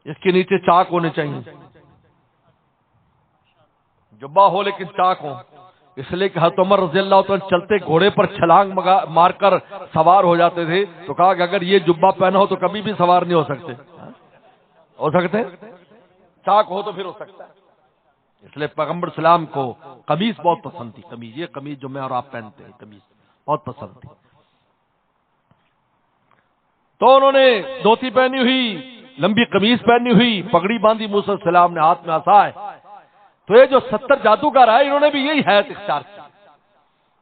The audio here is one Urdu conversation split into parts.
اس کے نیچے چاک ہونے چاہیے، جبہ ہو لیکن چاک ہو، اس لیے کہ حضرت عمر رضی اللہ تعالیٰ چلتے گھوڑے پر چھلانگ مار کر سوار ہو جاتے تھے، تو کہا کہ اگر یہ جبہ پہنا ہو تو کبھی بھی سوار نہیں ہو سکتے، ہو سکتے چاک ہو تو پھر ہو سکتا ہے۔ اس لیے پیغمبر اسلام کو قمیص بہت پسند تھی، قمیص، یہ قمیص جو میں اور آپ پہنتے ہیں قمیص بہت پسند تھی۔ تو انہوں نے دھوتی پہنی ہوئی، لمبی قمیص پہنی ہوئی، پگڑی باندھی، موسیٰ علیہ السلام نے ہاتھ میں عصا ہے۔ تو یہ جو 70 جادوگر آئے انہوں نے بھی یہی حیت اختیار کی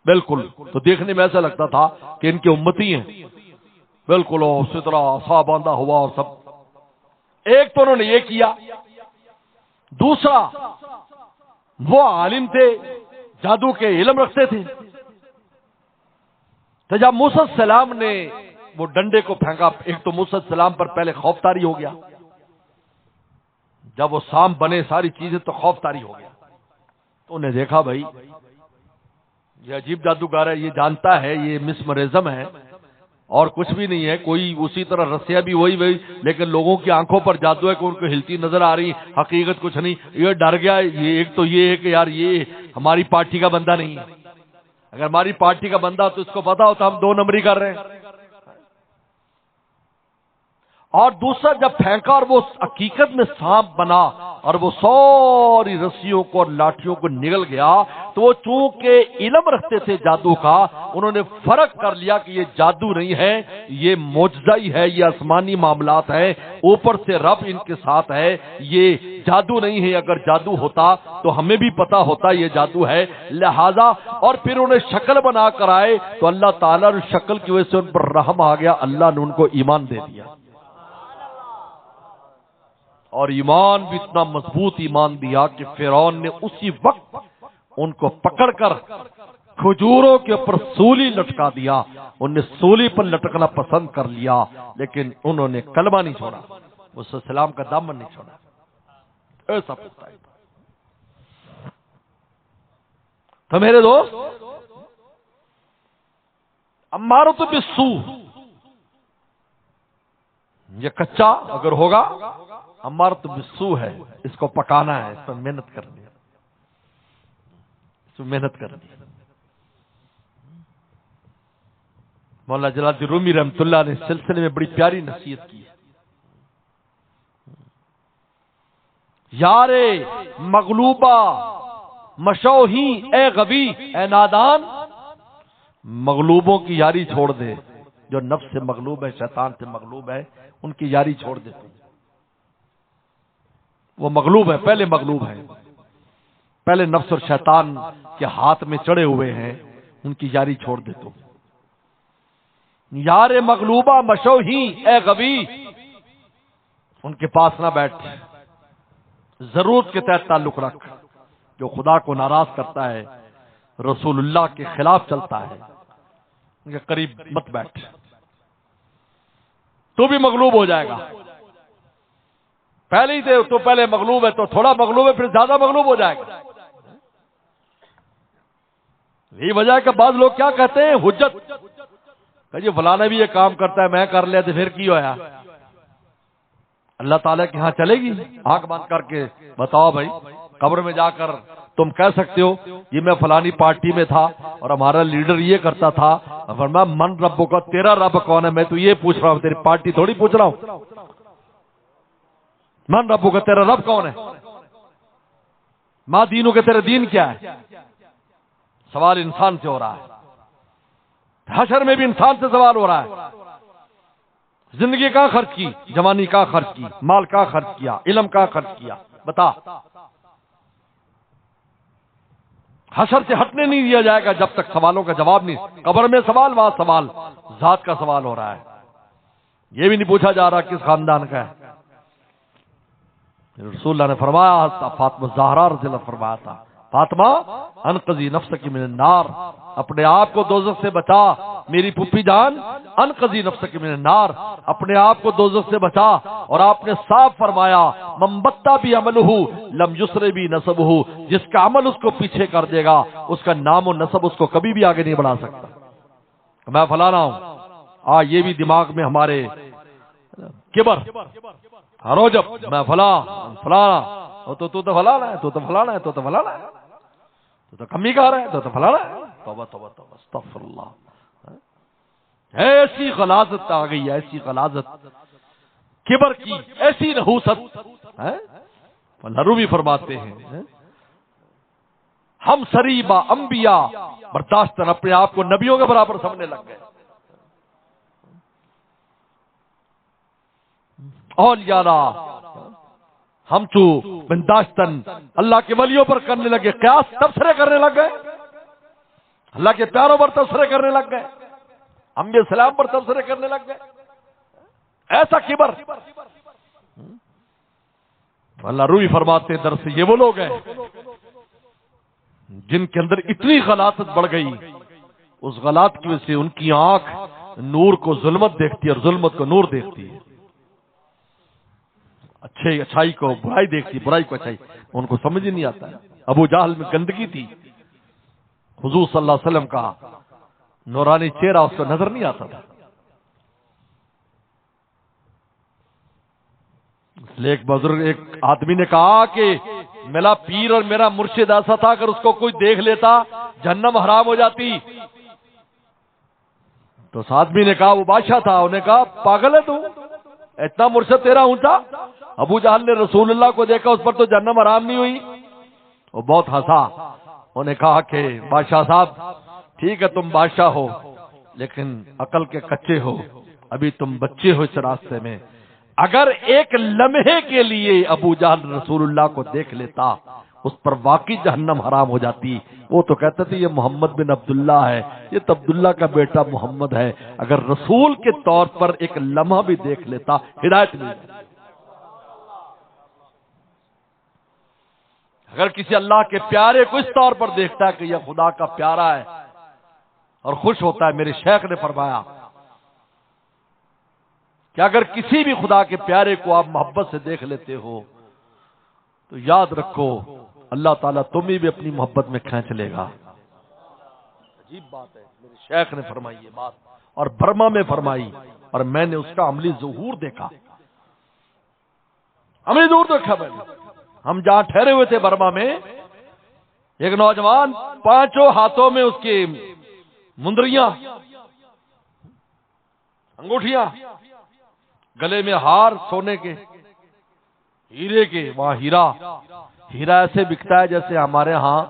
بالکل، تو دیکھنے میں ایسا لگتا تھا کہ ان کے امتی ہیں بالکل، اور اسی طرح عصا باندھا ہوا اور سب۔ ایک تو انہوں نے یہ کیا، دوسرا وہ عالم تھے، جادو کے علم رکھتے تھے، تو جب موسیٰ علیہ السلام نے وہ ڈنڈے کو پھینکا، ایک تو موسیٰ علیہ السلام پر پہلے خوف طاری ہو گیا، جب وہ سام بنے ساری چیزیں تو خوف طاری ہو گیا، تو انہیں دیکھا بھائی یہ عجیب جادوگر ہے، یہ جانتا ہے یہ مسمرزم ہے اور کچھ بھی نہیں ہے، کوئی اسی طرح رسیاں بھی وہی لیکن لوگوں کی آنکھوں پر جادو ہے کہ ان کو ہلتی نظر آ رہی، حقیقت کچھ نہیں۔ یہ ڈر گیا، یہ ایک تو یہ ہے کہ یار یہ ہماری پارٹی کا بندہ نہیں ہے، اگر ہماری پارٹی کا بندہ تو اس کو پتا ہوتا ہم 2 نمبری کر رہے ہیں۔ اور دوسرا جب پھینکا اور وہ حقیقت میں سانپ بنا اور وہ ساری رسیوں کو اور لاٹھیوں کو نگل گیا، تو وہ چونکہ علم رکھتے تھے جادو کا، انہوں نے فرق کر لیا کہ یہ جادو نہیں ہے، یہ معجزہ ہی ہے، یہ آسمانی معاملات ہے، اوپر سے رب ان کے ساتھ ہے، یہ جادو نہیں ہے۔ اگر جادو ہوتا تو ہمیں بھی پتا ہوتا یہ جادو ہے، لہذا اور پھر انہیں شکل بنا کر آئے تو اللہ تعالیٰ نے شکل کی وجہ سے ان پر رحم آ گیا، اللہ نے ان کو ایمان دے دیا، اور ایمان بھی اتنا مضبوط ایمان دیا کہ فرعون نے اسی وقت ان کو پکڑ کر کھجوروں کے اوپر سولی لٹکا دیا۔ انہوں نے سولی پر لٹکنا پسند کر لیا لیکن انہوں نے کلمہ نہیں چھوڑا، موسیٰ علیہ السلام کا دامن نہیں چھوڑا۔ ایسا پوچھتا ہے تو میرے دوست، امارۃ بالسوء یہ کچا اگر ہوگا امارۃ بالسوء ہے، اس کو پکانا ہے، اس پر محنت کرنی ہے، اس میں محنت کرنی ہے۔ مولانا جلال الدین رومی رحمۃ اللہ نے اس سلسلے میں بڑی پیاری نصیحت کی ہے۔ یار مغلوبہ مشوہی اے غبی، اے نادان، مغلوبوں کی یاری چھوڑ دے، جو نفس سے مغلوب ہے، شیطان سے مغلوب ہے، ان کی یاری چھوڑ دے۔ وہ مغلوب ہے، پہلے مغلوب ہے، پہلے نفس اور شیطان کے ہاتھ میں چڑھے ہوئے ہیں، ان کی یاری چھوڑ دے تو۔ یار مغلوبہ مشوہی اے غبی، ان کے پاس نہ بیٹھ، ضرورت کے تحت تعلق رکھ۔ جو خدا کو ناراض کرتا ہے، رسول اللہ کے خلاف چلتا ہے، ان کے قریب مت بیٹھ، تو بھی مغلوب ہو جائے گا۔ پہلے ہی تھے تو پہلے مغلوب ہے، تو تھوڑا مغلوب ہے پھر زیادہ مغلوب ہو جائے گا۔ یہی وجہ ہے کہ بعض لوگ کیا کہتے ہیں، حجت کہ جی فلانا بھی یہ کام کرتا ہے، میں کر لیا تو پھر کی ہوا؟ اللہ تعالیٰ کے ہاں چلے گی؟ آنکھ بند کر کے بتاؤ بھائی، قبر میں جا کر تم کہہ سکتے ہو یہ میں فلانی پارٹی میں تھا اور ہمارا لیڈر یہ کرتا تھا، فرمایا من ربوں کا، تیرا رب کون ہے؟ میں تو یہ پوچھ رہا ہوں، تیری پارٹی تھوڑی پوچھ رہا ہوں۔ من ربوں کا، تیرا رب کون ہے؟ ماں دینوں کے، تیرا دین کیا ہے؟ سوال انسان سے ہو رہا ہے، حشر میں بھی انسان سے سوال ہو رہا ہے۔ زندگی کہاں خرچ کی، جوانی کہاں خرچ کی، مال کہاں خرچ کیا، علم کہاں خرچ کیا، بتا۔ حشر سے ہٹنے نہیں دیا جائے گا جب تک سوالوں کا جواب نہیں۔ قبر میں سوال، وہاں سوال، ذات کا سوال ہو رہا ہے۔ یہ بھی نہیں پوچھا جا رہا کس خاندان کا ہے۔ رسول اللہ نے فرمایا، فاطمہ زہرا رضی اللہ فرمایا تھا، فاطمہ انقذی نفسک من النار، اپنے آپ کو دوزخ سے بچا میری پھوپھی جان، انقذی نفسک من النار، اپنے آپ کو دوزخ سے بچا۔ اور آپ نے صاف فرمایا، من بطا بھی عملہ لم یسر بھی نسبہ، جس کا عمل اس کو پیچھے کر دے گا اس کا نام و نسب اس کو کبھی بھی آگے نہیں بڑھا سکتا۔ میں فلانا ہوں، یہ بھی دماغ میں ہمارے کبر روجب میں فلانا تو فلانا ہے، تو فلانا ہے، تو فلانا ہے، تو کمی کہہ رہا ہے، تو فلانا ہے. توبہ توبہ توبہ استغفر اللہ. ایسی غلاظت آ گئی، ایسی غلاظت کبر کی، ایسی نحوست. اللہ بھی فرماتے ہیں ہم سریبا انبیاء برداشتن اپنے آپ کو نبیوں کے برابر سمجھنے لگ گئے. اولیاء ہم چو بنداشتن اللہ کے ولیوں پر کرنے لگے قیاس، تبصرے کرنے لگ گئے، اللہ کے پیاروں پر تبصرے کرنے لگ گئے، انبیاء السلام پر تبصرے کرنے لگ گئے. ایسا کبر. اللہ روی فرماتے ہیں درس یہ وہ لوگ ہیں جن کے اندر اتنی غلاظت بڑھ گئی، اس غلاظت کی وجہ سے ان کی آنکھ نور کو ظلمت دیکھتی ہے اور ظلمت کو نور دیکھتی ہے، اچھائی کو برائی دیکھتی، برائی کو اچھائی. ان کو سمجھ ہی نہیں آتا ہے. ابو جہل میں گندگی تھی، حضور صلی اللہ علیہ وسلم کا نورانی چہرہ اس کو نظر نہیں آتا تھا. اس لیے ایک بزرگ، ایک آدمی نے کہا کہ میرا پیر اور میرا مرشد ایسا تھا اگر اس کو کوئی دیکھ لیتا جہنم حرام ہو جاتی. تو اس آدمی نے کہا، وہ بادشاہ تھا، انہوں نے کہا پاگل ہے تو، اتنا مرشد تیرا اونچا. ابو جہل نے رسول اللہ کو دیکھا، اس پر تو جہنم حرام نہیں ہوئی. وہ بہت ہنسا. انہوں نے کہا کہ بادشاہ صاحب ٹھیک ہے تم بادشاہ ہو لیکن عقل کے کچے ہو، ابھی تم بچے ہو اس راستے میں. اگر ایک لمحے کے لیے ابو جہل رسول اللہ کو دیکھ لیتا اس پر واقعی جہنم حرام ہو جاتی. وہ تو کہتے تھے یہ محمد بن عبداللہ ہے، یہ تو عبداللہ کا بیٹا محمد ہے. اگر رسول کے طور پر ایک لمحہ بھی دیکھ لیتا ہدایت نہیں. اگر کسی اللہ کے پیارے کو اس طور پر دیکھتا ہے کہ یہ خدا کا پیارا ہے اور خوش ہوتا ہے. میرے شیخ نے فرمایا کہ اگر کسی بھی خدا کے پیارے کو آپ محبت سے دیکھ لیتے ہو تو یاد رکھو اللہ تعالیٰ تمہیں بھی اپنی محبت میں کھینچ لے گا. عجیب بات ہے. میرے شیخ نے فرمائی یہ بات اور برما میں فرمائی، اور میں نے اس کا عملی ظہور دیکھا. عملی ظہور دیکھا میں نے. ہم جہاں ٹھہرے ہوئے تھے برما میں، ایک نوجوان پانچوں ہاتھوں میں اس کی مندریاں، انگوٹھیاں، گلے میں ہار سونے کے، ہیرے کے. وہاں ہیرا ایسے بکتا ہے جیسے ہمارے ہاں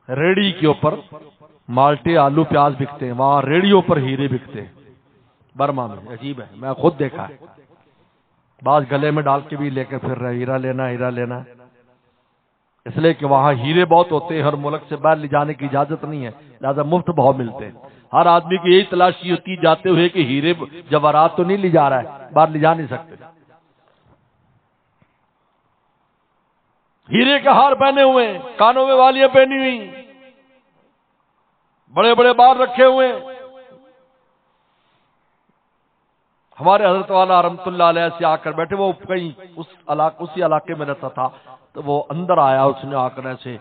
ریڑی کے اوپر مالٹے آلو پیاز بکتے ہیں، وہاں ریڑیوں پر ہیرے بکتے ہیں برما میں. عجیب ہے، میں خود دیکھا ہے. بعض گلے میں ڈال کے بھی لے کے پھر رہے ہیرا لینا ہیرا لینا، اس لیے کہ وہاں ہیرے بہت ہوتے ہیں. ہر ملک سے باہر لے جانے کی اجازت نہیں ہے، لہذا مفت بہت ملتے ہیں. ہر آدمی کی یہی تلاشی ہوتی جاتے ہوئے کہ ہیرے جواہرات تو نہیں لے جا رہا ہے، باہر لے جا نہیں سکتے. ہیرے کے ہار پہنے ہوئے، کانوں میں والیاں پہنی ہوئی، بڑے بڑے بال رکھے ہوئے. ہمارے حضرت والا رحمت اللہ علیہ سے آ کر بیٹھے. وہ کہیں اسی علاقے میں رہتا تھا، تو وہ اندر آیا. اس نے آ کر ایسے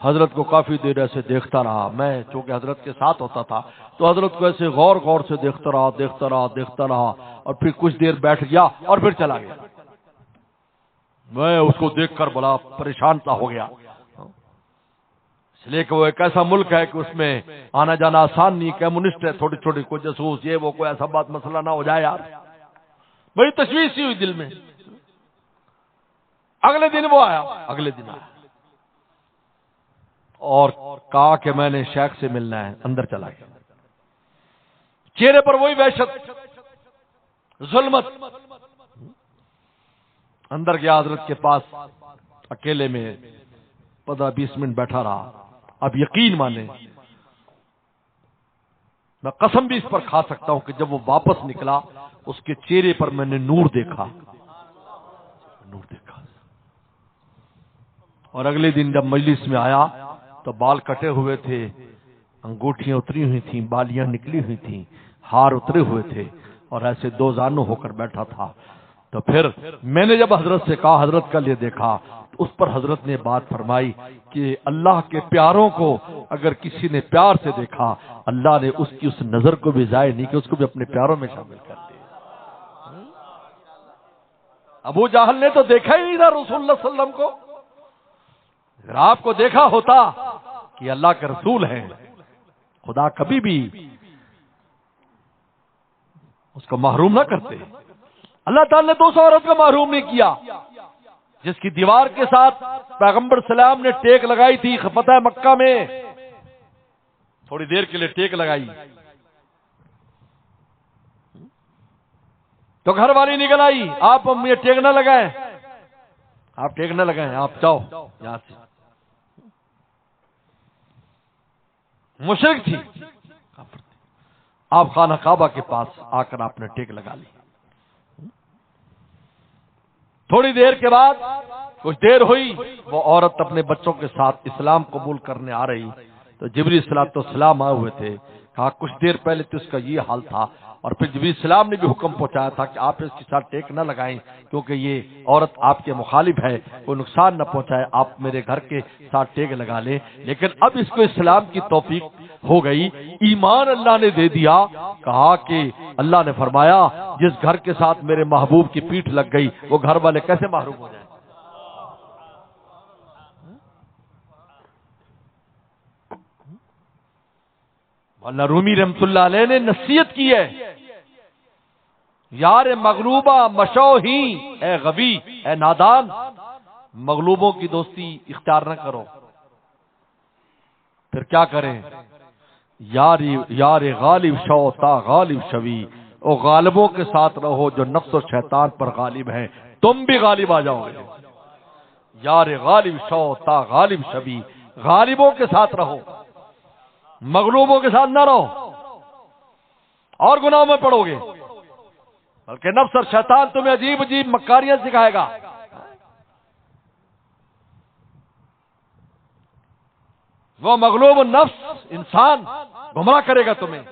حضرت کو کافی دیر ایسے دیکھتا رہا. میں چونکہ حضرت کے ساتھ ہوتا تھا تو حضرت کو ایسے غور سے دیکھتا رہا اور پھر کچھ دیر بیٹھ گیا اور پھر چلا گیا. میں اس کو دیکھ کر بڑا پریشان سا ہو گیا، اس لیے کہ وہ ایک ایسا ملک ہے کہ اس میں آنا جانا آسان نہیں. کمیونسٹ ہے، چھوٹی چھوٹی کوئی جاسوس یہ وہ، کوئی ایسا بات مسئلہ نہ ہو جائے. یار بڑی تشویش سی ہوئی دل میں. اگلے دن آیا اور کہا کہ میں نے شیخ سے ملنا ہے. اندر چلا گیا. چہرے پر وہی وحشت، ظلمت. اندر گیا حضرت کے پاس، اکیلے میں 15-20 منٹ بیٹھا رہا. اب یقین مانے، میں قسم بھی اس پر کھا سکتا ہوں کہ جب وہ واپس نکلا اس کے چہرے پر میں نے نور دیکھا. اور اگلے دن جب مجلس میں آیا تو بال کٹے ہوئے تھے، انگوٹھیاں اتری ہوئی تھیں، بالیاں نکلی ہوئی تھیں، ہار اترے ہوئے تھے اور ایسے دو زانو ہو کر بیٹھا تھا. تو پھر میں نے جب حضرت سے کہا حضرت کا یہ دیکھا تو اس پر حضرت نے بات فرمائی کہ اللہ کے پیاروں کو اگر کسی نے پیار سے دیکھا اللہ نے اس کی اس نظر کو بھی ضائع نہیں کہ اس کو بھی اپنے پیاروں میں شامل کر دیا. ابو جہل نے تو دیکھا ہی نہیں تھا رسول اللہ صلی اللہ علیہ وسلم کو. اگر آپ کو دیکھا ہوتا کہ اللہ کے رسول ہیں، خدا کبھی بھی اس کو محروم نہ کرتے. اللہ تعالی نے 200 عورت کو محروم نہیں کیا. جس کی دیوار کے ساتھ پیغمبر سلام نے ٹیک لگائی تھی فتح مکہ میں، تھوڑی دیر کے لیے ٹیک لگائی تو گھر والی نکل آئی، آپ یہ ٹیک نہ لگائیں، آپ ٹیک نہ لگائیں، آپ جاؤ یہاں سے. مشرک تھی، آپ خانہ کعبہ کے پاس آ کر آپ نے ٹیک لگا لی. تھوڑی دیر کے بعد کچھ دیر ہوئی، وہ عورت اپنے بچوں کے ساتھ اسلام قبول کرنے آ رہی تو جبریل صلاۃ والسلام آئے ہوئے تھے. کہا کچھ دیر پہلے تو اس کا یہ حال تھا، اور پھر جبریل السلام نے بھی حکم پہنچایا تھا کہ آپ اس کے ساتھ ٹیک نہ لگائیں کیونکہ یہ عورت آپ کے مخالف ہے، کوئی نقصان نہ پہنچائے، آپ میرے گھر کے ساتھ ٹیک لگا لیں. لیکن اب اس کو اسلام کی توفیق ہو گئی، ایمان اللہ نے دے دیا. کہا کہ اللہ نے فرمایا جس گھر کے ساتھ میرے محبوب کی پیٹھ لگ گئی وہ گھر والے کیسے محروم ہو جائیں. مولانا رومی رحمت اللہ علیہ نے نصیحت کی ہے، یار مغلوبہ مشو ہی، اے غبی اے نادان، مغلوبوں کی دوستی اختیار نہ کرو. پھر کیا کریں؟ یار غالب شو تا غالب شوی، او غالبوں کے ساتھ رہو جو نفس و شیطان پر غالب ہیں، تم بھی غالب آ جاؤ گے. یار غالب شو تا غالب شوی، غالبوں کے ساتھ رہو، مغلوبوں کے ساتھ نہ رہو اور گناہوں میں پڑو گے، بلکہ نفس اور شیطان تمہیں عجیب عجیب مکاریاں سکھائے گا. وہ مغلوب النفس انسان گمراہ کرے گا، تمہیں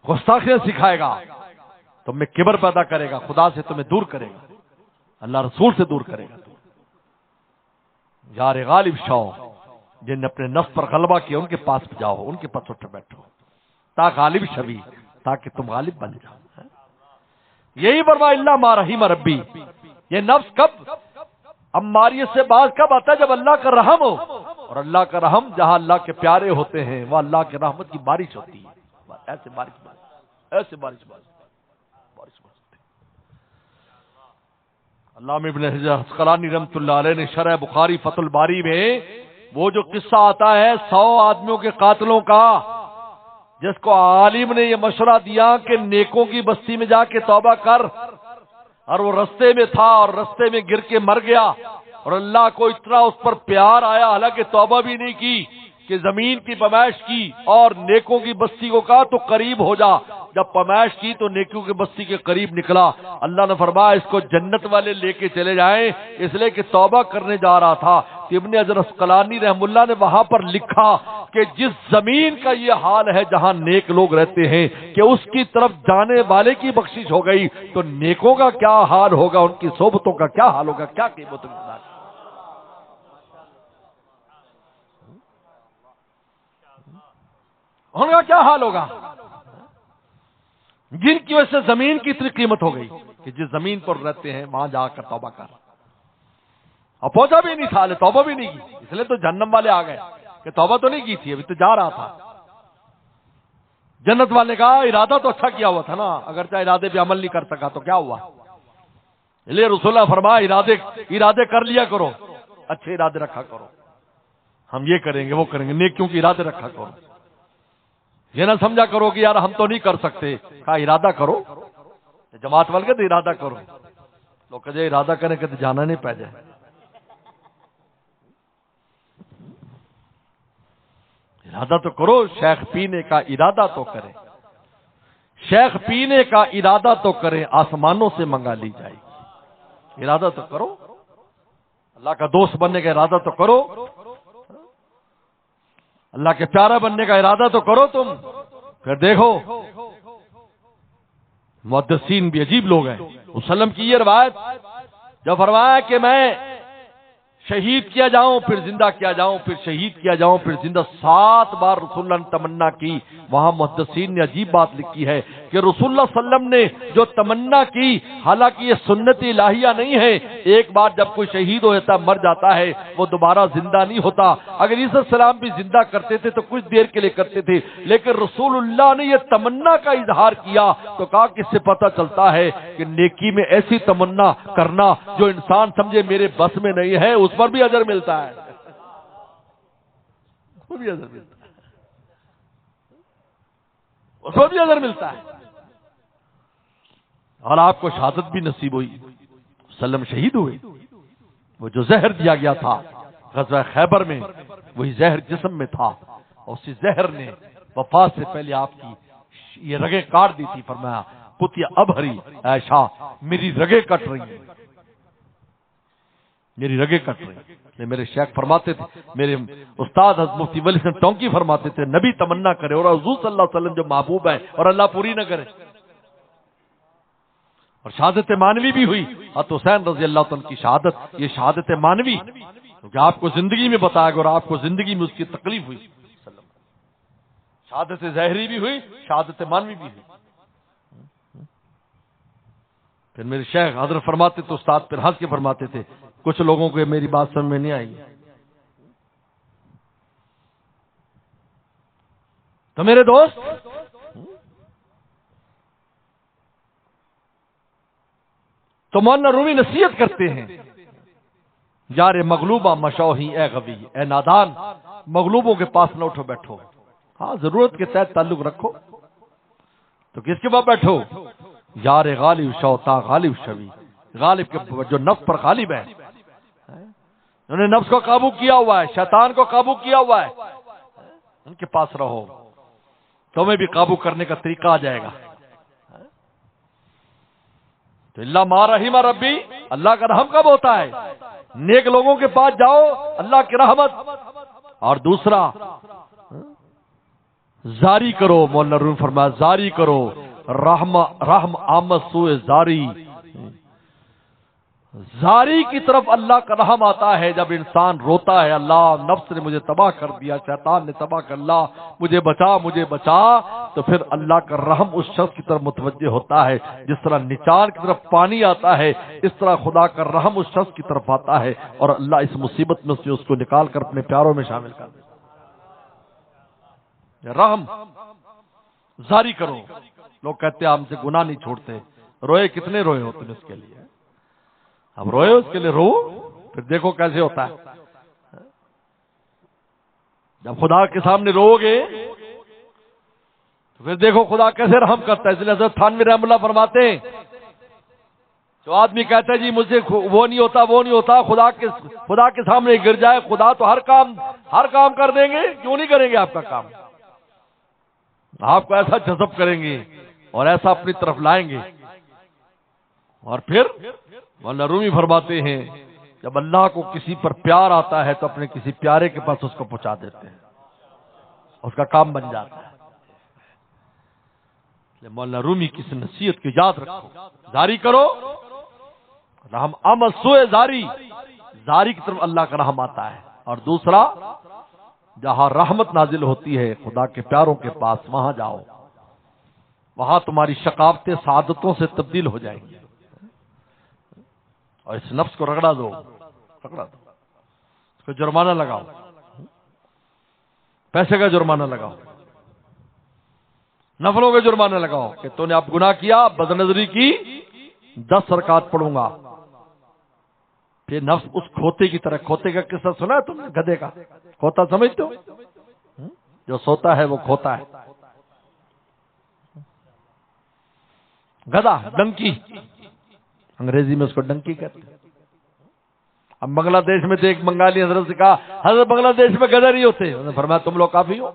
گستاخیاں سکھائے گا، تم میں کبر پیدا کرے گا، خدا سے تمہیں دور کرے گا، اللہ رسول سے دور کرے گا. یار غالب شو، جن نے اپنے نفس پر غلبہ کیا ان کے پاس جاؤ، ان کے پاس اٹھ بیٹھو، تا غالب شوی، تاکہ تم غالب بن جاؤ. یہی فرمایا اللہ ما رحیم ربی. یہ نفس کب اماریت سے باز کب آتا ہے؟ جب اللہ کا رحم ہو، اور اللہ کا رحم جہاں اللہ کے پیارے ہوتے ہیں وہ اللہ کے رحمت کی بارش ہوتی ہے. ایسے بارش ایسے بارش علامہ ابن حجر عسقلانی رحمۃ اللہ علیہ نے شرح بخاری فتح الباری میں وہ جو قصہ آتا ہے 100 آدمیوں کے قاتلوں کا، جس کو عالم نے یہ مشورہ دیا کہ نیکوں کی بستی میں جا کے توبہ کر، اور وہ رستے میں تھا اور رستے میں گر کے مر گیا، اور اللہ کو اتنا اس پر پیار آیا حالانکہ توبہ بھی نہیں کی کہ زمین کی پیمائش کی اور نیکوں کی بستی کو کہا تو قریب ہو جا. جب پیمائش کی تو نیکوں کی بستی کے قریب نکلا. اللہ نے فرمایا اس کو جنت والے لے کے چلے جائیں، اس لیے کہ توبہ کرنے جا رہا تھا. ابن حجر عسقلانی رحم اللہ نے وہاں پر لکھا کہ جس زمین کا یہ حال ہے جہاں نیک لوگ رہتے ہیں کہ اس کی طرف جانے والے کی بخشش ہو گئی تو نیکوں کا کیا حال ہوگا، ان کی صحبتوں کا کیا حال ہوگا، کیا قیمت ہوگی. ان کا کیا حال ہوگا جن کی وجہ سے زمین کی اتنی قیمت ہو گئی کہ جس زمین پر رہتے ہیں وہاں جا کر توبہ کر. اور پہنچا بھی نہیں تھا، توبہ بھی نہیں کی، اس لیے تو جہنم والے آ گئے کہ توبہ تو نہیں کی تھی، ابھی تو جا رہا تھا. جنت والے نے کہا ارادہ تو اچھا کیا ہوا تھا نا، اگر چاہے ارادے پہ عمل نہیں کر سکا تو کیا ہوا. اس لیے رسول اللہ فرمایا ارادے کر لیا کرو، اچھے ارادے رکھا کرو، ہم یہ کریں گے وہ کریں گے، نیکیوں کے ارادے رکھا کرو. یہ نہ سمجھا کرو کہ یار ہم تو نہیں کر سکتے، کہا ارادہ کرو. جماعت والے کہتے ارادہ کرو، لوگ کہتے ارادہ کریں کہ جانا نہیں پہ جائے. ارادہ تو کرو، شیخ پینے کا ارادہ تو کریں، شیخ پینے کا ارادہ تو کریں، آسمانوں سے منگا لی جائے گی. ارادہ تو کرو، اللہ کا دوست بننے کا ارادہ تو کرو، اللہ کے پیارا بننے کا ارادہ تو کرو. تم پھر دیکھو محدثین بھی عجیب لوگ ہیں. وسلم کی یہ روایت جب فرمایا کہ میں شہید کیا جاؤں پھر زندہ کیا جاؤں پھر شہید کیا جاؤں پھر زندہ، 7 بار رسول اللہ نے تمنا کی۔ وہاں محدثین نے عجیب بات لکھی ہے کہ رسول اللہ صلی اللہ علیہ وسلم نے جو تمنا کی، حالانکہ یہ سنت الہیہ نہیں ہے، ایک بار جب کوئی شہید ہو جاتا مر جاتا ہے وہ دوبارہ زندہ نہیں ہوتا۔ اگر عیسی علیہ السلام بھی زندہ کرتے تھے تو کچھ دیر کے لیے کرتے تھے، لیکن رسول اللہ نے یہ تمنا کا اظہار کیا تو کہا کہ اس سے پتہ چلتا ہے کہ نیکی میں ایسی تمنا کرنا جو انسان سمجھے میرے بس میں نہیں ہے، اس پر بھی اجر ملتا ہے، اس پر بھی اجر ملتا ہے، اس پر بھی اجر ملتا ہے۔ اور آپ کو شہادت بھی نصیب ہوئی، سلم شہید ہوئے۔ وہ جو زہر دیا گیا تھا غزوہ خیبر میں، وہی زہر جسم میں تھا، اور اسی زہر نے وفات سے پہلے آپ کی یہ رگیں کاٹ دی تھی۔ فرمایا پتیا اب ہری عائشہ میری رگیں کٹ رہی ہیں، میری رگیں کٹ رہی ہیں۔ میرے شیخ فرماتے تھے، میرے استاد حضرت مفتی ولی حسن ٹونکی فرماتے تھے، نبی تمنا کرے اور حضور صلی اللہ علیہ وسلم جو محبوب ہے اور اللہ پوری نہ کرے۔ اور شہادت مانوی بھی ہوئی، حضرت حسین رضی اللہ عنہ کی شہادت، یہ شہادت مانوی کیونکہ آپ کو زندگی میں بتایا گیا اور آپ کو زندگی میں اس کی تکلیف ہوئی۔ شہادت ظاہری بھی ہوئی، شہادت مانوی بھی ہوئی۔ پھر میرے شیخ حضرت فرماتے تو استاد پھر ہنس کے فرماتے تھے، کچھ لوگوں کو میری بات سمجھ میں نہیں آئی تو میرے دوست تو مولانا رومی نصیحت کرتے ہیں، یار مغلوبہ مشوہی اے غوی، اے نادان مغلوبوں کے پاس نہ اٹھو بیٹھو، ہاں ضرورت کے تحت تعلق رکھو تو کس کے پاس بیٹھو، یار غالب شوتا غالب شوی، غالب کے جو نفس پر غالب ہے، انہوں نے نفس کو قابو کیا ہوا ہے، شیطان کو قابو کیا ہوا ہے، ان کے پاس رہو، تمہیں بھی قابو کرنے کا طریقہ آ جائے گا۔ تو اللہ ما رحم ربی، اللہ کا رحم کب ہوتا ہے؟ نیک لوگوں کے پاس جاؤ، اللہ کی رحمت۔ اور دوسرا زاری کرو، مولانا روم فرمایا زاری کرو، رحم آمد سوء زاری، زاری کی طرف اللہ کا رحم آتا ہے جب انسان روتا ہے، اللہ نفس نے مجھے تباہ کر دیا، شیطان نے تباہ کر، اللہ مجھے بچا مجھے بچا، تو پھر اللہ کا رحم اس شخص کی طرف متوجہ ہوتا ہے۔ جس طرح نچان کی طرف پانی آتا ہے، اس طرح خدا کا رحم اس شخص کی طرف آتا ہے اور اللہ اس مصیبت میں سے اس کو نکال کر اپنے پیاروں میں شامل کر دیتا ہے۔ رحم زاری کرو۔ لوگ کہتے ہیں ہم سے گناہ نہیں چھوڑتے، روئے کتنے روئے ہو تم اس کے لیے؟ اب روئے اس کے لیے رو، پھر دیکھو کیسے ہوتا ہے۔ جب خدا کے سامنے رو گے تو پھر دیکھو خدا کیسے رحم کرتا ہے۔ اس لیے حضرت تھانوی رحمۃ اللہ فرماتے ہیں، جو آدمی کہتا ہے جی مجھے وہ نہیں ہوتا وہ نہیں ہوتا، خدا کے سامنے گر جائے، خدا تو ہر کام کر دیں گے، کیوں نہیں کریں گے آپ کا کام؟ آپ کو ایسا جذب کریں گے اور ایسا اپنی طرف لائیں گے۔ اور پھر مولانا رومی فرماتے ہیں، جب اللہ کو کسی پر پیار آتا ہے تو اپنے کسی پیارے کے پاس اس کو پہنچا دیتے ہیں، اس کا کام بن جاتا ہے۔ مولانا رومی کی اس نصیحت کو یاد رکھو، زاری کرو، رحم عمل سوئے زاری، زاری کی طرف اللہ کا رحم آتا ہے۔ اور دوسرا، جہاں رحمت نازل ہوتی ہے خدا کے پیاروں کے پاس، وہاں جاؤ، وہاں تمہاری شقاوتیں سعادتوں سے تبدیل ہو جائیں گی۔ اور اس نفس کو رگڑا دو، اس کو جرمانہ لگاؤ، پیسے کا جرمانہ لگاؤ، نفلوں کا جرمانہ لگاؤ کہ تو نے اب گناہ کیا، بد نظری کی، 10 رکعت پڑھوں گا۔ پھر نفس اس کھوتے کی طرح، کھوتے کا قصہ سنا ہے تم نے؟ گدھے کا کھوتا سمجھتے ہو؟ جو سوتا ہے وہ کھوتا ہے، گدھا، ڈنکی، انگریزی میں اس کو ڈنکی کہتے ہیں۔ اب بنگلہ دیش میں تو ایک بنگالی حضرت سے کہا، حضرت بنگلہ دیش میں گدھے نہیں ہوتے، انہوں نے فرمایا تم لوگ کافی ہو،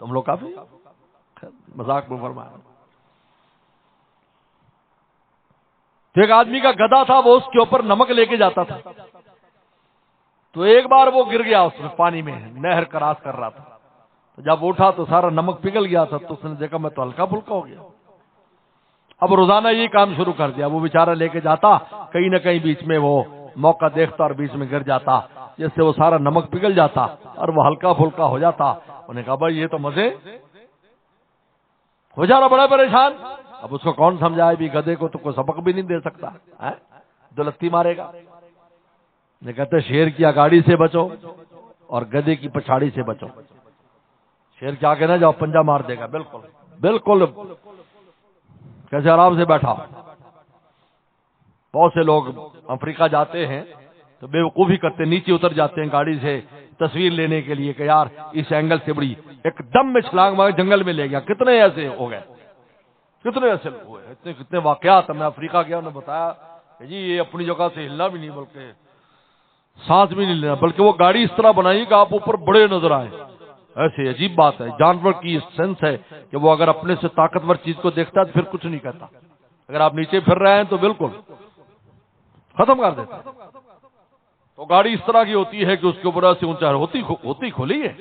تم لوگ کافی ہو، مذاق میں فرمایا۔ تو ایک آدمی کا گدھا تھا، وہ اس کے اوپر نمک لے کے جاتا تھا، تو ایک بار وہ گر گیا اس میں پانی میں، نہر کراس کر رہا تھا، تو جب اٹھا تو سارا نمک پگھل گیا تھا، تو اس نے دیکھا میں تو ہلکا پھلکا ہو گیا۔ اب روزانہ یہ کام شروع کر دیا. وہ بیچارہ لے کے جاتا, کہیں نہ کہیں بیچ میں وہ موقع دیکھتا اور بیچ میں گر جاتا, جس سے وہ سارا نمک پگھل جاتا اور وہ ہلکا پھلکا ہو جاتا. انہوں نے کہا بھائی یہ تو مزے. ہو جا رہا بڑا پریشان. اب اس کو کون سمجھائے بھی, گدھے کو تو کوئی سبق بھی نہیں دے سکتا, دلتی مارے گا. نے کہتے شیر کی اگاڑی سے بچو اور گدھے کی پچھاڑی سے بچو. شیر کیا کہنا جاؤ پنجہ مار دے گا. بالکل بالکل کیسے آرام سے بیٹھا. بہت سے لوگ افریقہ جاتے ہیں تو بے وقوفی کرتے, نیچے اتر جاتے ہیں گاڑی سے تصویر لینے کے لیے کہ یار اس اینگل سے بڑی, ایک دم میں چھلانگ مار جنگل میں لے گیا. کتنے ایسے ہو گئے, کتنے ایسے ہوئے, کتنے واقعات. میں افریقہ گیا, انہوں نے بتایا کہ جی یہ اپنی جگہ سے ہلنا بھی نہیں, بلکہ سانس بھی نہیں لینا, بلکہ وہ گاڑی اس طرح بنائی کہ آپ اوپر بڑے نظر آئے. ایسے عجیب بات ہے. جانور کی سینس ہے کہ وہ اگر اپنے سے طاقتور چیز کو دیکھتا ہے تو پھر کچھ نہیں کہتا. اگر آپ نیچے پھر رہے ہیں تو بالکل ختم کر دیتا. تو گاڑی اس طرح کی ہوتی ہے کہ اس کے اوپر سے اونچا ہوتی کھلی ہے,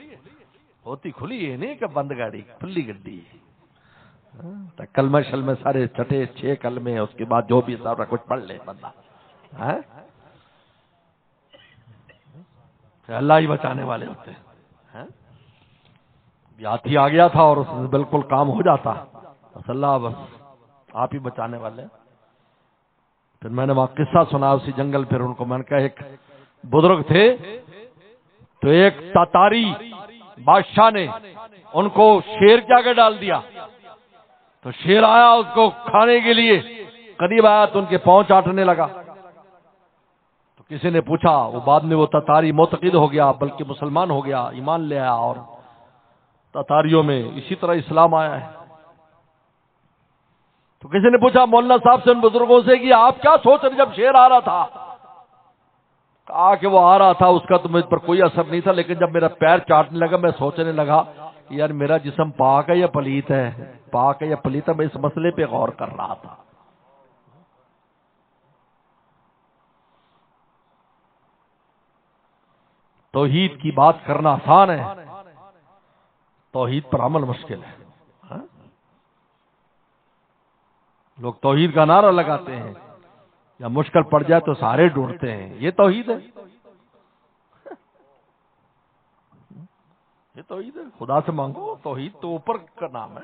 ہوتی کھلی ہے, نہیں کہ بند گاڑی, کھلی گڈی ہے. کلمہ شلمے سارے چھٹے 6 کلمے, اس کے بعد جو بھی سارا کچھ پڑھ لے بندہ. اللہ ہی بچانے والے ہوتے ہیں. ہاتھی آ گیا تھا اور اس میں بالکل کام ہو جاتا. بس اللہ, بس آپ ہی بچانے والے. پھر میں نے وہاں قصہ سنا اسی جنگل. پھر ان کو میں نے کہا ایک بزرگ تھے تو ایک تاتاری بادشاہ نے ان کو شیر کے آگے ڈال دیا. تو شیر آیا اس کو کھانے کے لیے, قریب آیا تو ان کے پاؤں چاٹنے لگا. تو کسی نے پوچھا, وہ بعد میں وہ تاتاری معتقد ہو گیا, بلکہ مسلمان ہو گیا, ایمان لے آیا, اور تاتاریوں میں اسی طرح اسلام آیا ہے. تو کسی نے پوچھا مولانا صاحب سے, ان بزرگوں سے, کہ آپ کیا سوچ رہے جب شیر آ رہا تھا؟ کہا کہ وہ آ رہا تھا, اس کا تو مجھ پر کوئی اثر نہیں تھا, لیکن جب میرا پیر چاٹنے لگا میں سوچنے لگا کہ یار میرا جسم پاک ہے یا پلیت ہے, پاک ہے یا پلیت ہے. میں اس مسئلے پہ غور کر رہا تھا. توحید کی بات کرنا آسان ہے, توحید پر عمل مشکل ہے. لوگ توحید کا نعرہ لگاتے ہیں, یا مشکل پڑ جائے تو سارے ڈھونڈتے ہیں. یہ توحید ہے؟ یہ توحید ہے؟ خدا سے مانگو. توحید تو اوپر کا نام ہے,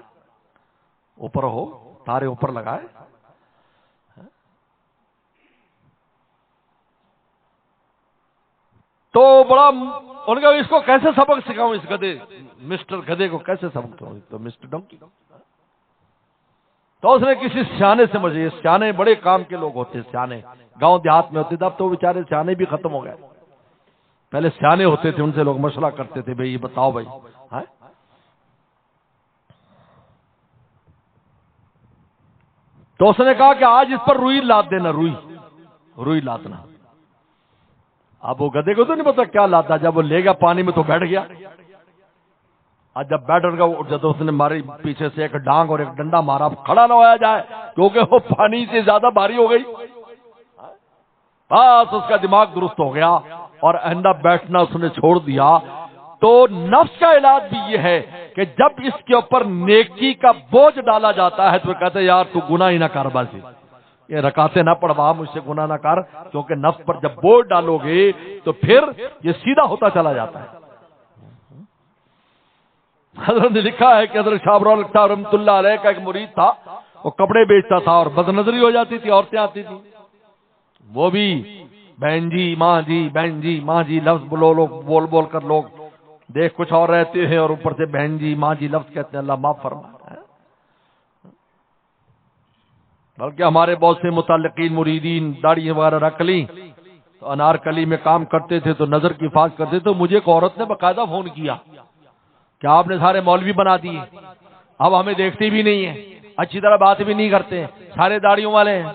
اوپر ہو, تارے اوپر لگائے. تو بڑا ان کا, اس کو کیسے سبق سکھاؤں, اس گدھے مسٹر گدھے کو کیسے سبق سکھاؤں؟ تو مسٹر ڈونکی. تو اس نے کسی سیانے سے, مجھے سیانے بڑے کام کے لوگ ہوتے, سیانے گاؤں دیہات میں ہوتے تھے. اب تو بیچارے سیانے بھی ختم ہو گئے. پہلے سیانے ہوتے تھے, ان سے لوگ مشورہ کرتے تھے, بھئی یہ بتاؤ بھائی. تو اس نے کہا کہ آج اس پر روئی لاد دینا, روئی لادنا. اب وہ گدھے کو تو نہیں پتا کیا لاتا. جب وہ لے گیا پانی میں تو بیٹھ گیا. آج جب بیٹھ گیا, جب اس نے ماری پیچھے سے ایک ڈانگ اور ایک ڈنڈا مارا, کھڑا نہ ہوا جائے کیونکہ وہ پانی سے زیادہ بھاری ہو گئی. بس اس کا دماغ درست ہو گیا اور آئندہ بیٹھنا اس نے چھوڑ دیا. تو نفس کا علاج بھی یہ ہے کہ جب اس کے اوپر نیکی کا بوجھ ڈالا جاتا ہے تو کہتے ہیں یار تو گناہ ہی نہ کر, بس یہ رکعتیں نہ پڑھوا, مجھ سے گناہ نہ کر. کیونکہ نفس پر جب بوجھ ڈالو گے تو پھر یہ سیدھا ہوتا چلا جاتا ہے. حضرت نے لکھا ہے کہ حضرت شاہ رحمۃ اللہ علیہ کا ایک مرید تھا, وہ کپڑے بیچتا تھا اور بد نظری ہو جاتی تھی, عورتیں آتی تھی, وہ بھی بہن جی ماں جی, بہن جی ماں جی لفظ بول بول کر لوگ دیکھ کچھ اور رہتے ہیں, اور اوپر سے بہن جی ماں جی لفظ کہتے ہیں. اللہ معاف فرمائے. بلکہ ہمارے بہت سے متعلقین مریدین داڑھی وغیرہ رکھ لی تو انارکلی میں کام کرتے تھے تو نظر کی حفاظت کرتے. تو مجھے ایک عورت نے باقاعدہ فون کیا کہ آپ نے سارے مولوی بنا دیے, اب ہمیں دیکھتے بھی نہیں ہیں, اچھی طرح بات بھی نہیں کرتے, سارے داڑھیوں والے ہیں.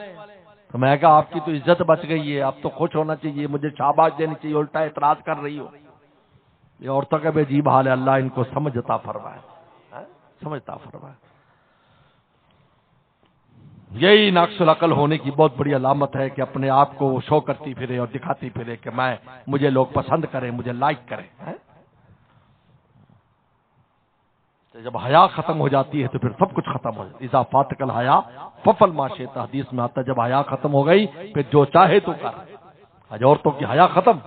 تو میں کہا آپ کی تو عزت بچ گئی ہے, آپ تو خوش ہونا چاہیے, مجھے شاباش دینی چاہیے, الٹا اعتراض کر رہی ہو. یہ عورتوں کا بھی عجیب حال ہے, اللہ ان کو سمجھ عطا فرمائے, سمجھ عطا فرمائے. یہی ناقص العقل ہونے کی بہت بڑی علامت ہے کہ اپنے آپ کو شو کرتی پھرے اور دکھاتی پھرے کہ مجھے لوگ پسند کریں, مجھے لائک کریں. جب حیا ختم ہو جاتی ہے تو پھر سب کچھ ختم ہو جاتا ہے. اذا فاتک الحیا ففعل ما شئت، حدیث میں آتا ہے جب حیا ختم ہو گئی پھر جو چاہے تو کر. آج عورتوں کی حیا ختم،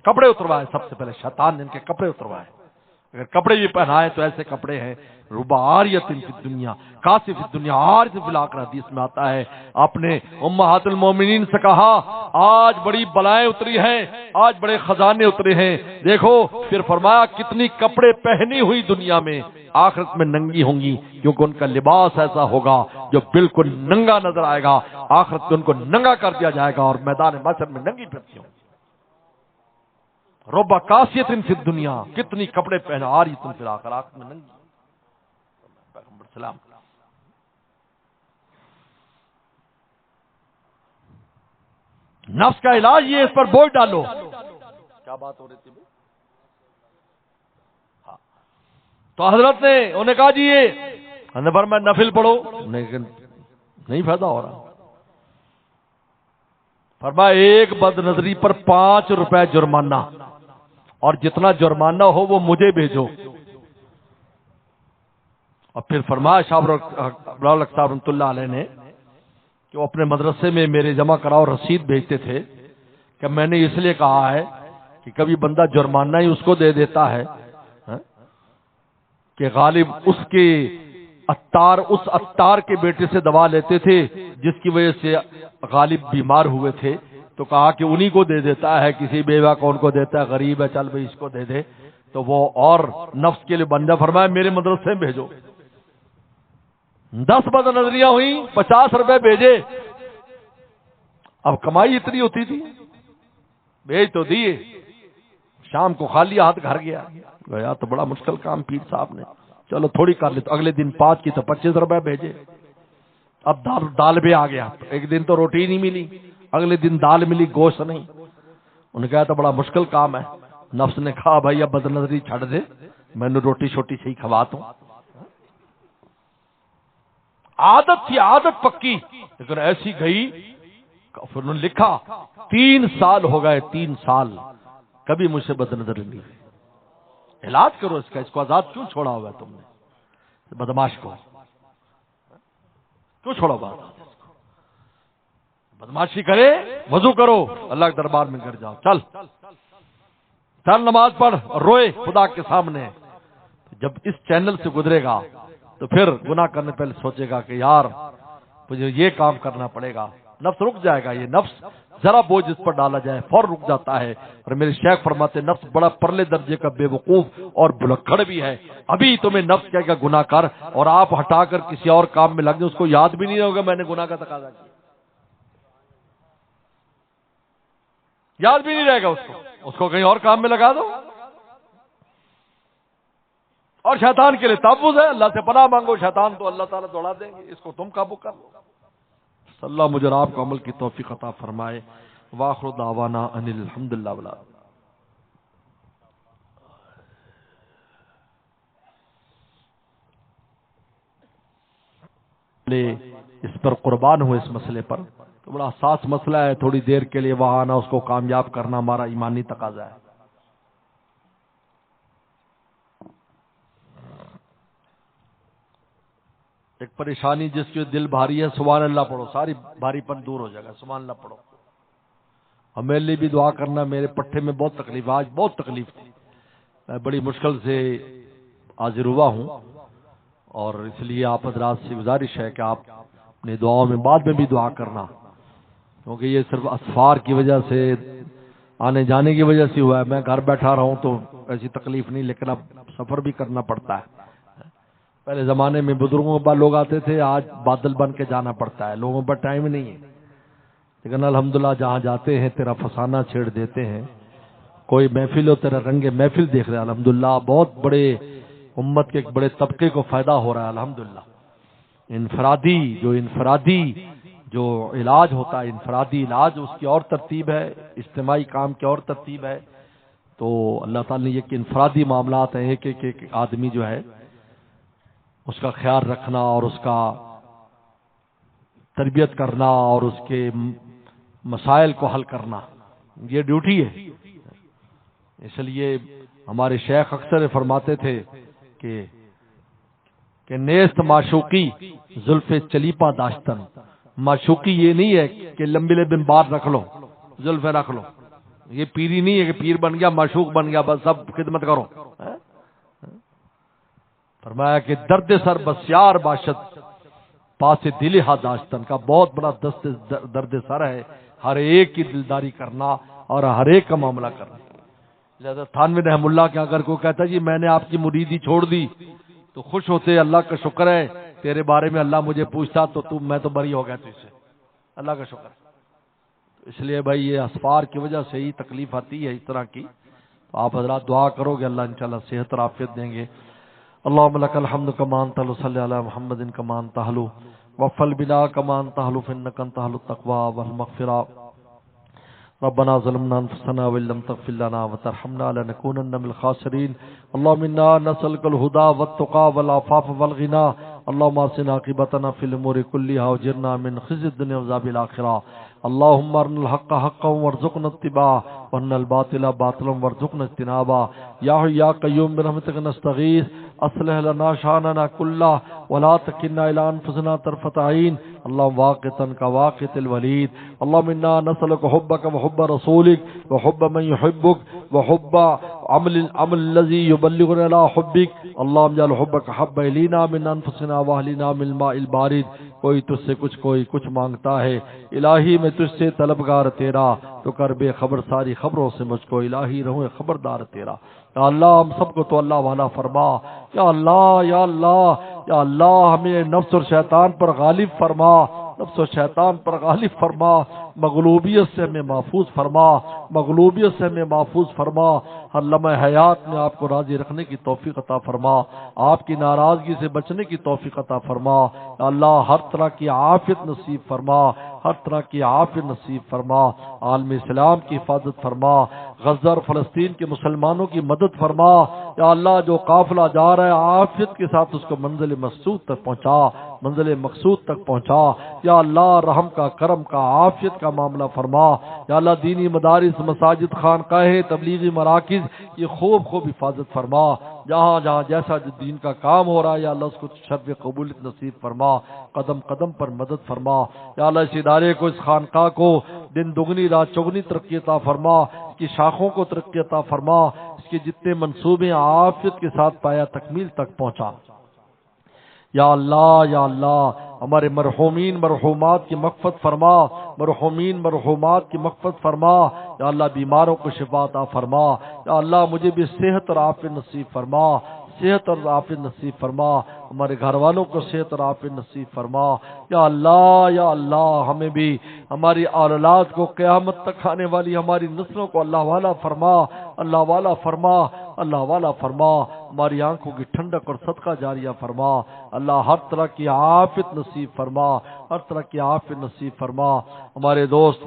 کپڑے اتروائے سب سے پہلے شیطان نے ان کے کپڑے اتروائے. اگر کپڑے بھی پہنائے تو ایسے کپڑے ہیں ربا عاریۃ فی الدنیا کاسف فی الدنیا عاریۃ فی الآخرہ. حدیث میں آتا ہے آپ نے امہات المومنین سے کہا آج بڑی بلائیں اتری ہیں، آج بڑے خزانے اترے ہیں. دیکھو پھر فرمایا کتنی کپڑے پہنی ہوئی دنیا میں آخرت میں ننگی ہوں گی، کیونکہ ان کا لباس ایسا ہوگا جو بالکل ننگا نظر آئے گا. آخرت میں ان کو ننگا کر دیا جائے گا اور میدان محشر میں ننگی پھرتی ہوں. ربا کاسیت فی الدنیا، کتنی کپڑے پہنا آ رہی تم پھر آخرات میں ننگی. پیغمبر سلام نفس کا علاج یہ اس پر بوجھ ڈالو. کیا بات ہو رہی تھی؟ ہاں تو حضرت نے انہیں کہا جی یہ نفر میں نفل پڑھو، لیکن نہیں فائدہ ہو رہا. فرمایا ایک بد نظری پر 5 روپے جرمانہ، اور جتنا جرمانہ ہو وہ مجھے بھیجو. اور پھر فرمایا شاہ ابرال صاحب رحمۃ اللہ علیہ نے کہ وہ اپنے مدرسے میں میرے جمع کراؤ رسید بھیجتے تھے کہ میں نے اس لیے کہا ہے کہ کبھی بندہ جرمانہ ہی اس کو دے دیتا ہے کہ غالب اس کے عطار کے بیٹے سے دوا لیتے تھے جس کی وجہ سے غالب بیمار ہوئے تھے، تو کہا کہ انہی کو دے دیتا ہے، کسی بیوہ کون کو دیتا ہے، غریب ہے چل بھائی اس کو دے دے. تو وہ اور نفس کے لیے بندہ فرمایا میرے مدرسے میں بھیجو. 10 بد نظریاں ہوئی 50 روپے بھیجے. اب کمائی اتنی ہوتی تھی، بھیج تو دیے، شام کو خالی ہاتھ گھر گیا تو بڑا مشکل کام پیر صاحب نے، چلو تھوڑی کر لی. تو اگلے دن 5 کی تو 25 روپے بھیجے. اب دال بھی آ گیا، ایک دن تو روٹی نہیں ملی، اگلے دن دال ملی گوشت نہیں. انہوں نے کہا تو بڑا مشکل کام ہے. نفس نے کہا بھائی اب بد نظری چھڑ دے، میں نے روٹی چھوٹی سے ہی کھواتا ہوں. عادت تھی، عادت پکی، لیکن ایسی گئی. پھر انہوں نے لکھا 3 سال ہو گئے، 3 سال کبھی مجھ سے بد نظر نہیں ہوئی. علاج کرو اس کا، اس کو آزاد کیوں چھوڑا ہوا ہے تم نے؟ بدماش کو کیوں چھوڑا ہوا؟ بدماشی کرے وضو کرو اللہ کے دربار میں گر جاؤ، چل نماز پڑھ اور روئے خدا کے سامنے. جب اس چینل سے گزرے گا تو پھر گناہ کرنے پہلے سوچے گا کہ یار مجھے یہ کام کرنا پڑے گا. نفس رک جائے گا. یہ نفس ذرا بوجھ اس پر ڈالا جائے فور رک جاتا ہے. اور میرے شیخ فرماتے نفس بڑا پرلے درجے کا بے وقوف اور بلکڑ بھی ہے. ابھی تمہیں نفس کہے گا گناہ کر اور آپ ہٹا کر کسی اور کام میں لگ جائیں، اس کو یاد بھی نہیں ہوگا میں نے گناہ کا تقاضا کیا، یاد بھی نہیں رہے گا اس کو کہیں اور کام میں لگا دو. اور شیطان کے لیے تحفظ ہے، اللہ سے پناہ مانگو، شیطان تو اللہ تعالیٰ دوڑا دیں گے، اس کو تم قابو کر لو. صلی اللہ مجھے آپ کو عمل کی توفیق عطا فرمائے. واخر دعوانا ان الحمدللہ ولا اس پر قربان ہوئے اس مسئلے پر. تو بڑا حساس مسئلہ ہے، تھوڑی دیر کے لیے وہاں آنا، اس کو کامیاب کرنا ہمارا ایمانی تقاضا ہے. ایک پریشانی جس کی دل بھاری ہے، سبحان اللہ پڑھو، ساری بھاری پن دور ہو جائے گا. سبحان اللہ پڑھو. اور میرے لیے بھی دعا کرنا، میرے پٹھے میں بہت تکلیف، آج بہت تکلیف تھی، میں بڑی مشکل سے حاضر ہوا ہوں. اور اس لیے آپ حضرات سے گزارش ہے کہ آپ اپنی دعاؤں میں بعد میں بھی دعا کرنا، کیونکہ یہ صرف اسفار کی وجہ سے، آنے جانے کی وجہ سے ہوا ہے. میں گھر بیٹھا رہا ہوں تو ایسی تکلیف نہیں، لیکن اب سفر بھی کرنا پڑتا ہے. پہلے زمانے میں بزرگوں کے بعد لوگ آتے تھے، آج بادل بن کے جانا پڑتا ہے، لوگوں پر ٹائم نہیں ہے. لیکن الحمدللہ جہاں جاتے ہیں تیرا فسانہ چھیڑ دیتے ہیں. کوئی محفل ہو تیرا رنگ محفل دیکھ رہے ہیں. الحمدللہ بہت بڑے امت کے ایک بڑے طبقے کو فائدہ ہو رہا ہے. الحمدللہ انفرادی جو علاج ہوتا ہے، انفرادی علاج اس کی اور ترتیب ہے، اجتماعی کام کی اور ترتیب ہے. تو اللہ تعالیٰ نے یہ کہ انفرادی معاملات ہیں، ایک آدمی جو ہے اس کا خیال رکھنا اور اس کا تربیت کرنا اور اس کے مسائل کو حل کرنا، یہ ڈیوٹی ہے. اس لیے ہمارے شیخ اکثر فرماتے تھے کہ کہ نیست معشوقی زلف چلیپا داشتن. معشوقی یہ نہیں ہے کہ لمبے لمبے بال رکھ لو، زلفیں رکھ لو. یہ پیری نہیں ہے کہ پیر بن گیا معشوق بن گیا بس سب خدمت کرو. فرمایا کہ درد سر بسیار باشد پاس دل ہا داشتن کا بہت بڑا دست درد سر ہے ہر ایک کی دلداری کرنا اور ہر ایک کا معاملہ کرنا. لہذا تھانوی رحم اللہ کے اگر کوئی کہتا جی میں نے آپ کی مریدی چھوڑ دی تو خوش ہوتے، اللہ کا شکر ہے تیرے بارے میں اللہ مجھے پوچھتا تو میں تو بری ہو گیا تجھ سے، اللہ کا شکر. اس لیے بھائی یہ اسفار کی وجہ سے ہی تکلیف آتی ہے اس طرح کی. تو آپ حضرات دعا کرو گے اللہ انشاءاللہ صحت اور عافیت دیں گے. اللهم لك الحمد كما انت صلی علی محمد كما انت اهل وفل بنا كما انت اهل فانك انت اهل التقوى والمغفرة. ربنا ظلمنا انفسنا وان لم تغفر لنا وترحمنا لنكونن من الخاسرين. اللهم انا نسألك الهدى والتقى والعفاف والغنى. اللهم اصلح عاقبتنا في الامور كلها واجرنا من خزي الدنيا وعذاب الاخره. اللهم ارنا الحق حقا وارزقنا اتباعه وارنا الباطل باطلا وارزقنا اجتنابه. يا حي يا قيوم برحمتك نستغيث اصلح لنا شاننا كله ولا تكلنا الى انفسنا طرفة عين. اللهم واقتا كواقت الوليد. اللهم انا نسألك حبك وحب رسولك وحب من يحبك وحب عمل الذي يبلغنا الى حبك. اللهم اجعل حبك حب الينا من انفسنا واهلنا من الماء البارد. کوئی تجھ سے کوئی کچھ مانگتا ہے، الہی میں تجھ سے طلبگار تیرا تو کر بے خبر ساری خبروں سے مجھ کو، الہی رہوں خبردار تیرا. یا اللہ ہم سب کو تو اللہ والا فرما. یا اللہ یا اللہ یا اللہ ہمیں نفس اور شیطان پر غالب فرما، نفس و شیطان پر غالب فرما، مغلوبیت سے ہمیں محفوظ فرما، مغلوبیت سے ہمیں محفوظ فرما. ہر لمحہ حیات میں آپ کو راضی رکھنے کی توفیق عطا فرما، آپ کی ناراضگی سے بچنے کی توفیق عطا فرما. اللہ ہر طرح کی عافیت نصیب فرما، ہر طرح کی عافیت نصیب فرما. عالم اسلام کی حفاظت فرما، غزہ اور فلسطین کے مسلمانوں کی مدد فرما. یا اللہ جو قافلہ جا رہا ہے عافیت کے ساتھ اس کو منزل مقصود تک پہنچا، منزل مقصود تک پہنچا. یا اللہ رحم کا، کرم کا، عافیت کا معاملہ فرما. یا اللہ دینی مدارس، مساجد، خانقاہیں، تبلیغی مراکز یہ خوب حفاظت فرما. جہاں جہاں جیسا جو دین کا کام ہو رہا ہے یا اللہ اس کو شرف قبولیت نصیب فرما، قدم قدم پر مدد فرما. یا اللہ اس ادارے کو، اس خانقاہ کو دن دگنی رات چگنی ترقی عطا فرما، اس کی شاخوں کو ترقی عطا فرما، اس کے جتنے منصوبے عافیت کے ساتھ پایا تکمیل تک پہنچا. یا اللہ ہمارے مرحومین مرحومات کی مغفرت فرما، مرحومین مرحومات کی مغفرت فرما. یا اللہ بیماروں کو شفا عطا فرما. یا اللہ مجھے بھی صحت اور عافیت نصیب فرما، صحت اور عافیت نصیب فرما. ہمارے گھر والوں کو صحت اور عافیت نصیب فرما. یا اللہ ہمیں بھی، ہماری اولاد کو قیامت تک آنے والی ہماری نسلوں کو اللہ والا فرما، اللہ والا فرما، اللہ والا فرما. ہماری آنکھوں کی ٹھنڈک اور صدقہ جاریہ فرما. اللہ ہر طرح کی عافیت نصیب فرما، ہر طرح کی عافیت نصیب فرما. ہمارے دوست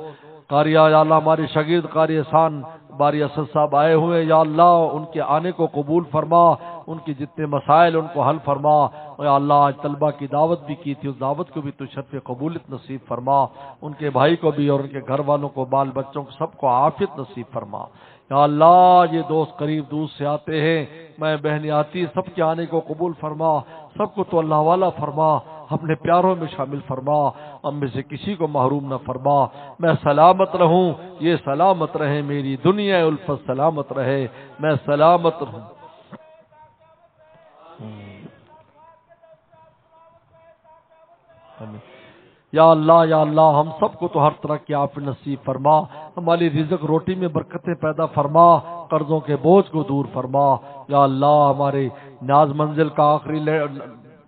قاری، یا اللہ ہمارے شاگرد قاری احسان باری اسد صاحب آئے ہوئے، یا اللہ ان کے آنے کو قبول فرما، ان کے جتنے مسائل ان کو حل فرما. یا اللہ آج طلبہ کی دعوت بھی کی تھی، اس دعوت کو بھی تو شرف قبولیت نصیب فرما. ان کے بھائی کو بھی اور ان کے گھر والوں کو، بال بچوں کو، سب کو عافیت نصیب فرما. یا اللہ یہ دوست قریب دور سے آتے ہیں، میں بہنیں آتی، سب کے آنے کو قبول فرما، سب کو تو اللہ والا فرما، اپنے پیاروں میں شامل فرما، ہم میں سے کسی کو محروم نہ فرما. میں سلامت رہوں، یہ سلامت رہے، میری دنیا الفت سلامت رہے، میں سلامت رہوں. یا اللہ ہم سب کو تو ہر طرح کی عافیت نصیب فرما. ہماری رزق روٹی میں برکتیں پیدا فرما، قرضوں کے بوجھ کو دور فرما. یا اللہ ہمارے نیاز منزل کا آخری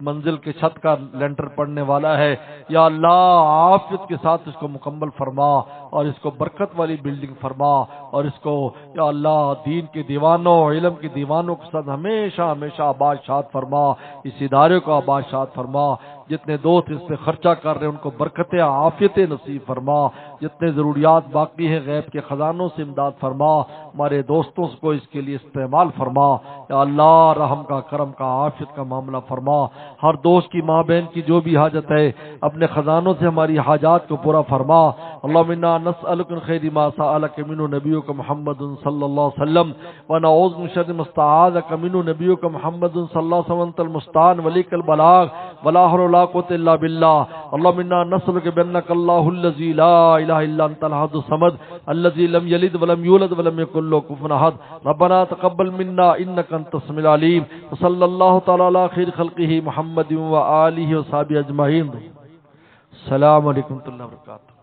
منزل کے چھت کا لینٹر پڑنے والا ہے، یا اللہ عافیت کے ساتھ اس کو مکمل فرما اور اس کو برکت والی بلڈنگ فرما، اور اس کو یا اللہ دین کے دیوانوں، علم کے دیوانوں کے ساتھ ہمیشہ ہمیشہ آباد شاد فرما. اس ادارے کو آباد شاد فرما. جتنے دوست اس پہ خرچہ کر رہے ہیں ان کو برکتیں عافیتیں نصیب فرما. جتنے ضروریات باقی ہیں غیب کے خزانوں سے امداد فرما. ہمارے دوستوں کو اس کے لیے استعمال فرما. یا اللہ رحم کا، کرم کا، عافیت کا معاملہ فرما. ہر دوست کی، ماں بہن کی جو بھی حاجت ہے اپنے خزانوں سے ہماری حاجات کو پورا فرما. اللهم انا نسألك من خير ما سألك منه نبيك محمد صلى الله عليه وسلم ونعوذ من شر ما استعاذك منه نبيك محمد صلى الله عليه وسلم انت المستعان وليك البلاغ ولا حول ولا قوة الا بالله. اللهم انا نسألك بانك الله الذي لا اله الا انت الاحد الصمد الذي لم يلد ولم يولد ولم يكن له كفوا احد. ربنا تقبل منا انك انت السميع العليم. وصلى الله تعالى على خير خلقه محمد وآله وصحبه اجمعين. السلام علیکم ورحمۃ اللہ وبرکاتہ.